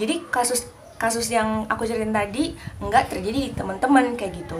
Jadi kasus yang aku ceritain tadi nggak terjadi di teman-teman kayak gitu.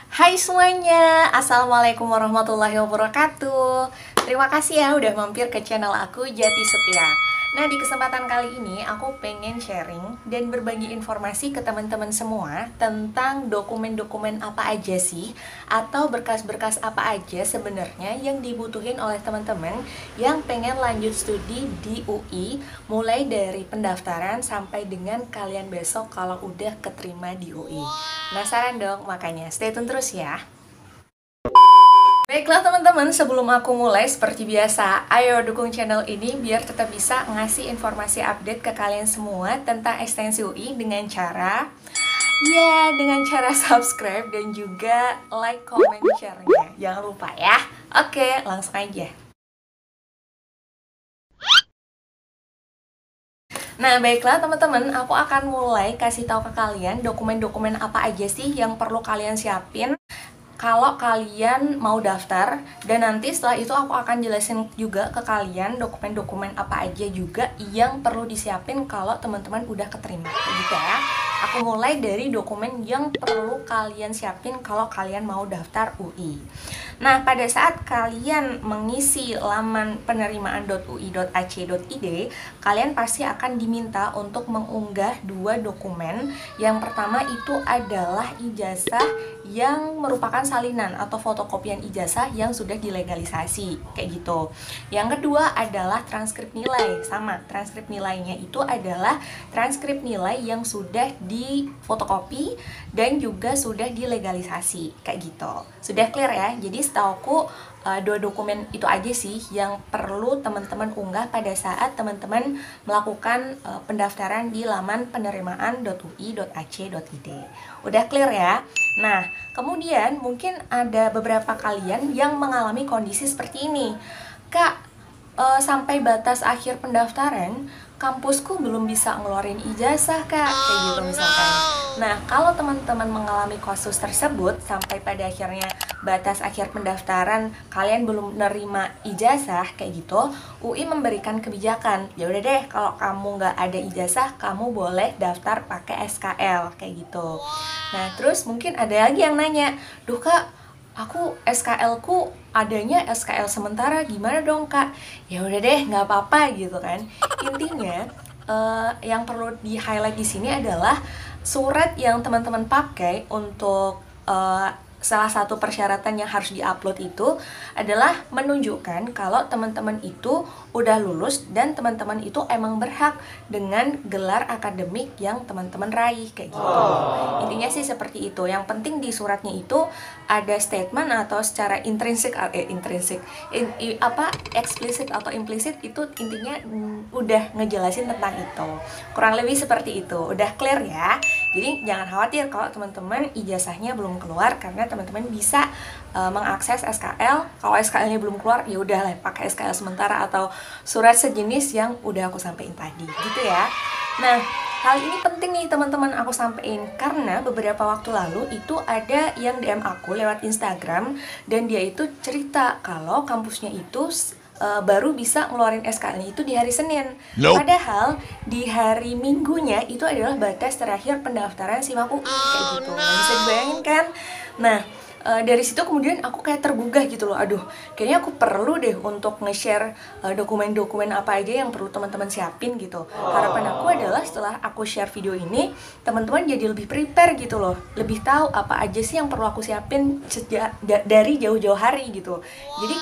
Hai semuanya, Assalamualaikum warahmatullahi wabarakatuh. Terima kasih ya udah mampir ke channel aku Jati Setia. Nah, di kesempatan kali ini aku pengen sharing dan berbagi informasi ke teman-teman semua tentang dokumen-dokumen apa aja sih, atau berkas-berkas apa aja sebenarnya yang dibutuhin oleh teman-teman yang pengen lanjut studi di UI, mulai dari pendaftaran sampai dengan kalian besok kalau udah keterima di UI. Penasaran dong? Makanya stay tune terus ya. Baiklah teman-teman, sebelum aku mulai seperti biasa, ayo dukung channel ini biar tetap bisa ngasih informasi update ke kalian semua tentang ekstensi UI dengan cara subscribe dan juga like, comment, share-nya. Jangan lupa ya. Oke, langsung aja. Nah, baiklah teman-teman, aku akan mulai kasih tahu ke kalian dokumen-dokumen apa aja sih yang perlu kalian siapin kalau kalian mau daftar, dan nanti setelah itu aku akan jelasin juga ke kalian dokumen-dokumen apa aja juga yang perlu disiapin kalau teman-teman udah keterima gitu ya. Aku mulai dari dokumen yang perlu kalian siapin kalau kalian mau daftar UI. Nah, pada saat kalian mengisi laman penerimaan.ui.ac.id, kalian pasti akan diminta untuk mengunggah dua dokumen. Yang pertama itu adalah ijazah yang merupakan salinan atau fotokopian ijazah yang sudah dilegalisasi, kayak gitu. Yang kedua adalah transkrip nilai. Sama, transkrip nilainya itu adalah transkrip nilai yang sudah difotokopi dan juga sudah dilegalisasi, kayak gitu. Sudah clear ya? Jadi setauku dua dokumen itu aja sih yang perlu teman-teman unggah pada saat teman-teman melakukan pendaftaran di laman penerimaan.ui.ac.id. Udah clear ya? Nah, kemudian mungkin ada beberapa kalian yang mengalami kondisi seperti ini. Kak, sampai batas akhir pendaftaran, kampusku belum bisa ngeluarin ijazah kak, kayak gitu misalkan. Nah, kalau teman-teman mengalami kasus tersebut sampai pada akhirnya batas akhir pendaftaran kalian belum nerima ijazah kayak gitu, UI memberikan kebijakan, ya udah deh, kalau kamu nggak ada ijazah kamu boleh daftar pakai SKL kayak gitu. Nah, terus mungkin ada lagi yang nanya, duh kak, aku SKL ku adanya SKL sementara, gimana dong kak? Ya udah deh, nggak apa-apa gitu kan. Intinya yang perlu di highlight di sini adalah surat yang teman-teman pakai untuk salah satu persyaratan yang harus diupload itu adalah menunjukkan kalau teman-teman itu udah lulus dan teman-teman itu emang berhak dengan gelar akademik yang teman-teman raih kayak gitu. Intinya sih seperti itu. Yang penting di suratnya itu ada statement atau secara eksplisit atau implisit, itu intinya udah ngejelasin tentang itu. Kurang lebih seperti itu. Udah clear ya? Jadi jangan khawatir kalau teman-teman ijazahnya belum keluar, karena teman-teman bisa mengakses SKL. Kalau SKL-nya belum keluar, ya udahlah pakai SKL sementara atau surat sejenis yang udah aku sampaikan tadi, gitu ya. Nah, hal ini penting nih teman-teman aku sampaikan karena beberapa waktu lalu itu ada yang DM aku lewat Instagram dan dia itu cerita kalau kampusnya itu baru bisa ngeluarin SKL-nya itu di hari Senin. Padahal di hari Minggunya itu adalah batas terakhir pendaftaran SIMAK UI kayak gitu. Nah, bisa dibayangin kan? Nah, dari situ kemudian aku kayak tergugah gitu loh. Aduh, kayaknya aku perlu deh untuk nge-share dokumen-dokumen apa aja yang perlu teman-teman siapin gitu. Harapan aku adalah setelah aku share video ini, teman-teman jadi lebih prepare gitu loh. Lebih tahu apa aja sih yang perlu aku siapin dari jauh-jauh hari gitu. Jadi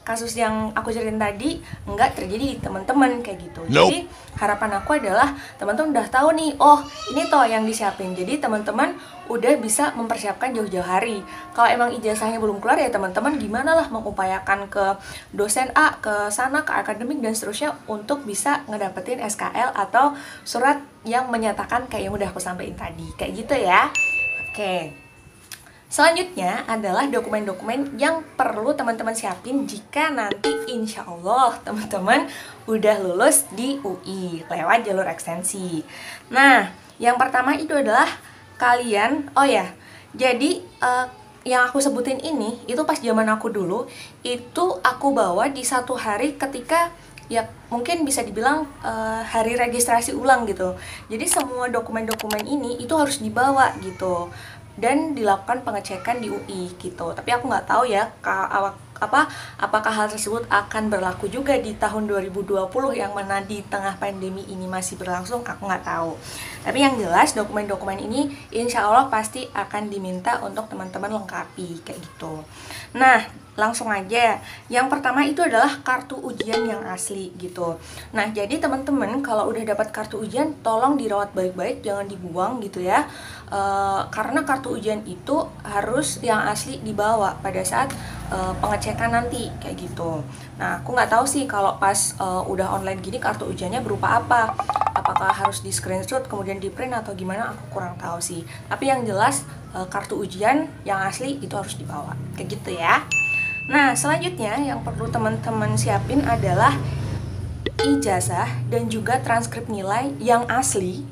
kasus yang aku ceritain tadi nggak terjadi di teman-teman kayak gitu. Jadi harapan aku adalah teman-teman udah tahu nih, oh ini toh yang disiapin. Jadi teman-teman udah bisa mempersiapkan jauh-jauh hari. Kalau emang ijazahnya belum keluar ya teman-teman gimana lah mengupayakan ke dosen A, ke sana, ke akademik dan seterusnya untuk bisa ngedapetin SKL atau surat yang menyatakan kayak yang udah aku sampaikan tadi. Kayak gitu ya. Oke. Selanjutnya adalah dokumen-dokumen yang perlu teman-teman siapin jika nanti insya Allah teman-teman udah lulus di UI lewat jalur ekstensi. Nah, Yang pertama itu adalah kalian, oh ya, jadi yang aku sebutin ini itu pas zaman aku dulu, itu aku bawa di satu hari ketika ya mungkin bisa dibilang hari registrasi ulang gitu. Jadi semua dokumen-dokumen ini itu harus dibawa gitu dan dilakukan pengecekan di UI gitu. Tapi aku nggak tahu ya apakah hal tersebut akan berlaku juga di tahun 2020 yang mana di tengah pandemi ini masih berlangsung, aku nggak tahu. Tapi yang jelas dokumen-dokumen ini insya Allah pasti akan diminta untuk teman-teman lengkapi kayak gitu. Nah, langsung aja. Yang pertama itu adalah kartu ujian yang asli gitu. Nah, jadi teman-teman kalau udah dapat kartu ujian, tolong dirawat baik-baik, jangan dibuang gitu ya. Karena kartu ujian itu harus yang asli dibawa pada saat pengecekan nanti kayak gitu. Nah, aku nggak tahu sih kalau pas udah online gini kartu ujiannya berupa apa. Apakah harus di screenshot kemudian di print atau gimana, aku kurang tahu sih. Tapi yang jelas kartu ujian yang asli itu harus dibawa kayak gitu ya. Nah, selanjutnya yang perlu teman-teman siapin adalah ijazah dan juga transkrip nilai yang asli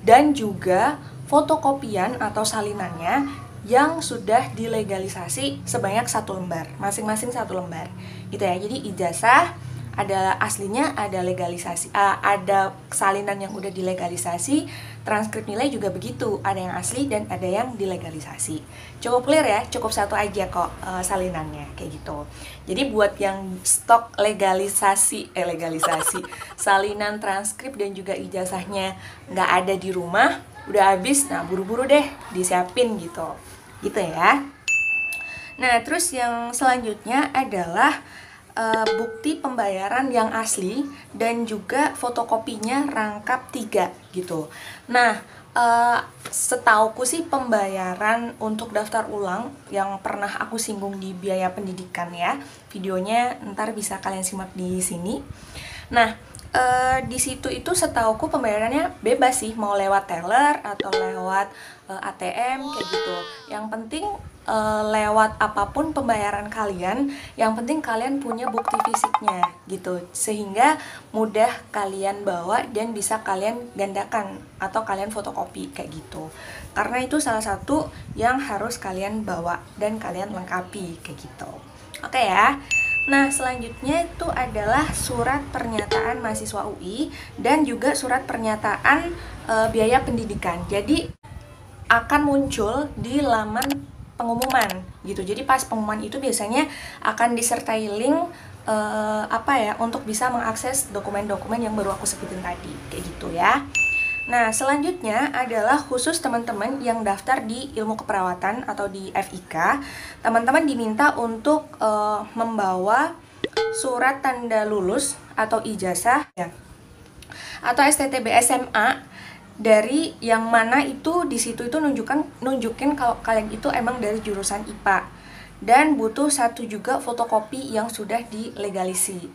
dan juga fotokopian atau salinannya yang sudah dilegalisasi sebanyak 1 lembar, masing-masing 1 lembar gitu ya. Jadi ijazah ada aslinya, ada legalisasi, ada salinan yang udah dilegalisasi, transkrip nilai juga begitu, ada yang asli dan ada yang dilegalisasi. Cukup clear ya, cukup 1 aja kok salinannya kayak gitu. Jadi buat yang stok legalisasi salinan transkrip dan juga ijazahnya nggak ada di rumah, udah habis, nah buru-buru deh disiapin gitu ya. Nah, terus yang selanjutnya adalah bukti pembayaran yang asli dan juga fotokopinya rangkap 3 gitu. Nah, setauku sih pembayaran untuk daftar ulang yang pernah aku singgung di biaya pendidikan ya, videonya ntar bisa kalian simak di sini. Nah, di situ itu setauku pembayarannya bebas sih, mau lewat teller atau lewat ATM kayak gitu. Yang penting lewat apapun pembayaran kalian, yang penting kalian punya bukti fisiknya gitu, sehingga mudah kalian bawa dan bisa kalian gandakan atau kalian fotokopi kayak gitu. Karena itu salah satu yang harus kalian bawa dan kalian lengkapi kayak gitu. Oke ya. Nah, selanjutnya itu adalah surat pernyataan mahasiswa UI dan juga surat pernyataan biaya pendidikan. Jadi akan muncul di laman pengumuman gitu. Jadi pas pengumuman itu biasanya akan disertai link untuk bisa mengakses dokumen-dokumen yang baru aku sebutin tadi kayak gitu ya. Nah, selanjutnya adalah khusus teman-teman yang daftar di ilmu keperawatan atau di FIK. Teman-teman diminta untuk membawa surat tanda lulus atau ijazah ya, atau STTB SMA dari yang mana itu di situ itu nunjukin kalau kalian itu emang dari jurusan IPA. Dan butuh 1 juga fotokopi yang sudah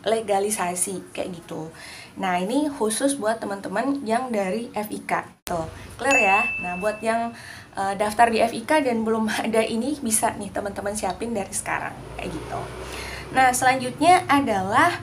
legalisasi kayak gitu. Nah, ini khusus buat teman-teman yang dari FIK. Tuh, clear ya? Nah, buat yang daftar di FIK dan belum ada ini, bisa nih teman-teman siapin dari sekarang kayak gitu. Nah, selanjutnya adalah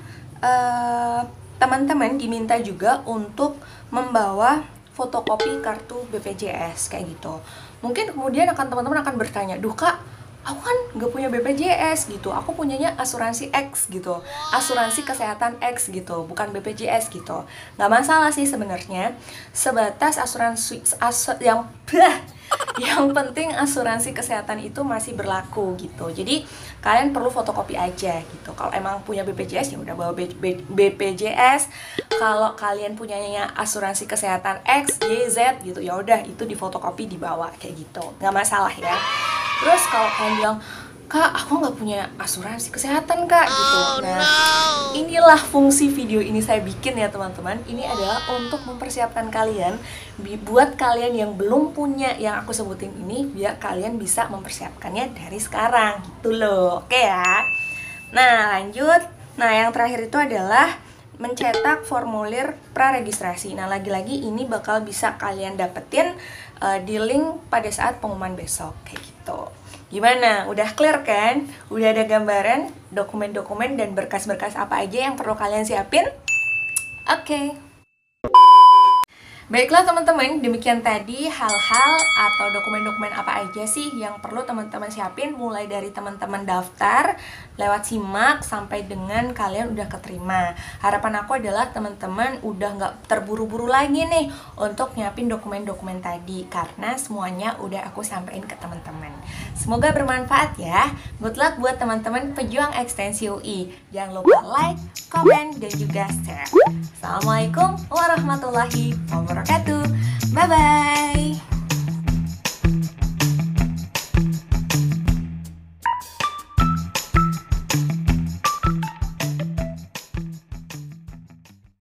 teman-teman diminta juga untuk membawa fotokopi kartu BPJS kayak gitu. Mungkin kemudian teman-teman akan bertanya, "Duh Kak, aku kan nggak punya BPJS gitu, aku punyanya asuransi X gitu, asuransi kesehatan X gitu, bukan BPJS gitu." Nggak masalah sih sebenarnya, sebatas asuransi yang penting asuransi kesehatan itu masih berlaku gitu. Jadi kalian perlu fotokopi aja gitu. Kalau emang punya BPJS ya udah bawa BPJS. Kalau kalian punyanya asuransi kesehatan X, Y, Z gitu, ya udah itu difotokopi dibawa kayak gitu. Nggak masalah ya. Terus kalau kalian bilang, "Kak, aku nggak punya asuransi kesehatan Kak," gitu. Nah, inilah fungsi video ini saya bikin ya teman-teman. Ini adalah untuk mempersiapkan kalian, buat kalian yang belum punya yang aku sebutin ini, biar kalian bisa mempersiapkannya dari sekarang gitu loh. Oke ya. Nah, lanjut. Nah, yang terakhir itu adalah mencetak formulir praregistrasi. Nah, lagi-lagi ini bakal bisa kalian dapetin di link pada saat pengumuman besok kayak gitu. Gimana? Udah clear kan? Udah ada gambaran dokumen-dokumen dan berkas-berkas apa aja yang perlu kalian siapin? Oke. Baiklah teman-teman, demikian tadi hal-hal atau dokumen-dokumen apa aja sih yang perlu teman-teman siapin, mulai dari teman-teman daftar, lewat simak, sampai dengan kalian udah keterima. Harapan aku adalah teman-teman udah nggak terburu-buru lagi nih untuk nyiapin dokumen-dokumen tadi, karena semuanya udah aku sampaikan ke teman-teman. Semoga bermanfaat ya. Good luck buat teman-teman pejuang ekstensi UI. Jangan lupa like, komen, dan juga share. Assalamualaikum warahmatullahi wabarakatuh. Bye-bye.